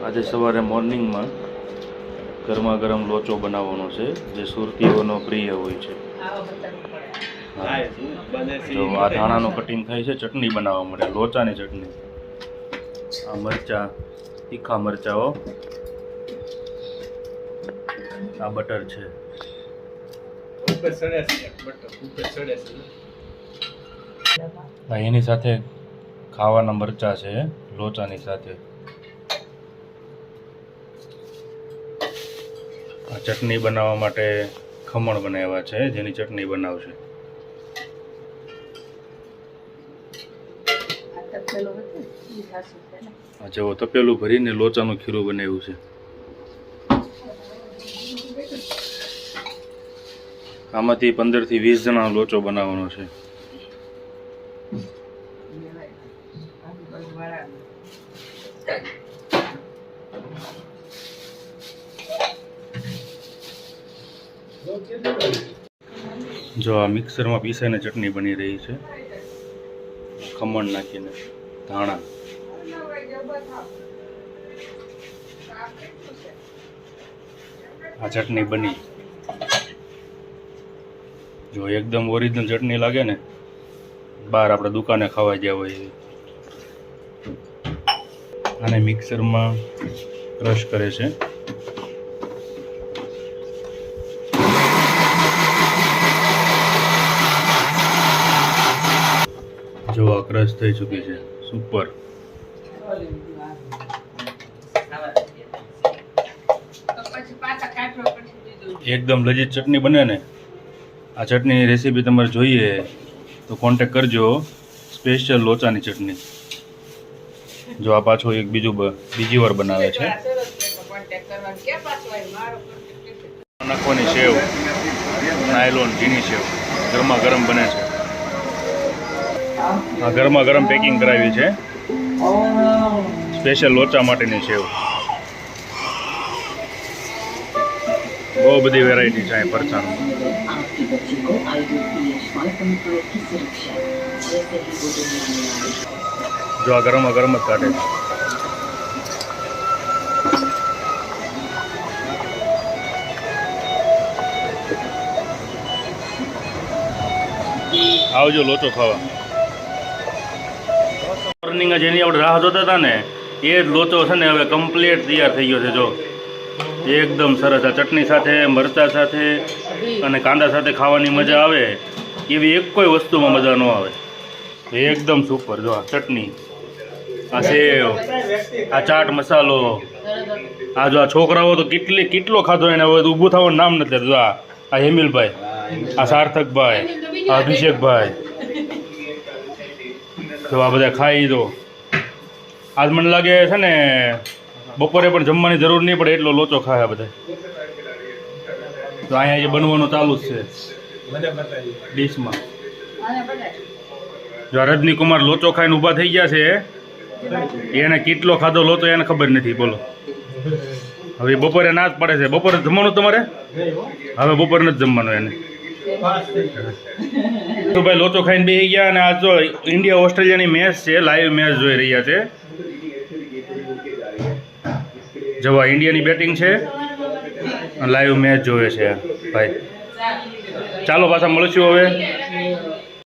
આજે સવારે મોર્નિંગમાં ગરમા ગરમ લોચો બનાવવાનો છે જે સુરતીઓનો પ્રિય હોય છે। જો આ ધાણાનું કટિંગ થાય છે, ચટણી બનાવવા મળે, લોચાની ચટણી। આ મરચા, તીખા મરચાઓ, આ બટર છે, એની સાથે ખાવાના મરચા છે લોચાની સાથે। આ ચટણી બનાવવા માટે ખમણ બનાવ્યા છે જેની ચટણી બનાવશે। આ જેવો તપેલું ભરીને લોચાનું ખીરું બનાવ્યું છે। આમાંથી 15 થી 20 જણાનો લોચો બનાવવાનો છે। જો આ મિક્સરમાં પીસાઈને ચટણી બની રહી છે, ખમણ નાખીને, ધાણા, આ ચટણી બની। જો એકદમ ઓરિજિનલ ચટણી લાગે ને, બહાર આપણે દુકાને ખાવા ગયા હોય એવી। આને મિક્સરમાં ક્રશ કરે છે। જો આ ક્રશ થઈ ચૂકી છે, સુપર। એકદમ લજીજ ચટણી બને ને। આ ચટણીની રેસીપી તમારે જોઈએ તો કોન્ટેક કરજો, સ્પેશિયલ લોચાની ચટણી। જો આ પાછો એક બીજી વાર બનાવે છે। નાખવાની સેવ, નાયલોન ઝીણી સેવ, ગરમા ગરમ બને છે। આ ગરમા ગરમ પેકિંગ કરાવી છે, સ્પેશિયલ લોચા માટેની સેવ। બહુ બધી વેરાયટી છે અહીં પરચાનું। જો આ ગરમા ગરમ જ કાઢે છે। આવજો લોચો ખાવા। મોર્નિંગ જેની આપણે રાહ જોતા હતા ને, એ જ લોચો છે ને હવે કમ્પ્લીટ તૈયાર થઈ ગયો છે। જો એકદમ સરસ, આ ચટણી સાથે, મરચા સાથે અને કાંદા સાથે ખાવાની મજા આવે એવી એક કોઈ વસ્તુમાં મજા ન આવે। એકદમ સુપર। જો આ ચટણી, આ સેવ, આ ચાટ મસાલો, આ જો આ છોકરાઓ તો કેટલો ખાધો એને, હવે ઊભું થવાનું નામ નથી લેતું। આ હેમિલભાઈ, આ સાર્થકભાઈ, આ અભિષેકભાઈ, તો આ બધા ખાઈ દો। આજ મને લાગે છે ને બપોરે પણ જમવાની જરૂર નહીં પડે એટલો લોચો ખાય બધા। તો અહીંયા જે બનવાનું ચાલુ જ છે ડીશમાં। જો રજની કુમાર લોચો ખાઈને ઊભા થઈ ગયા છે, એને કેટલો ખાધો લોચો એને ખબર નથી, બોલો। હવે બપોરે ના જ પડે છે। બપોરે જમવાનું તમારે? હવે બપોરે નથી જમવાનું એને। તો ભાઈ લોચો ખાઈને બેસી ગયા અને આ જો ઇન્ડિયા ઓસ્ટ્રેલિયાની મેચ છે, લાઈવ મેચ જોઈ રહ્યા છે। જવા ઇન્ડિયાની બેટિંગ છે, લાઈવ મેચ જોવે છે ભાઈ। ચાલો પાછા મળશું હવે।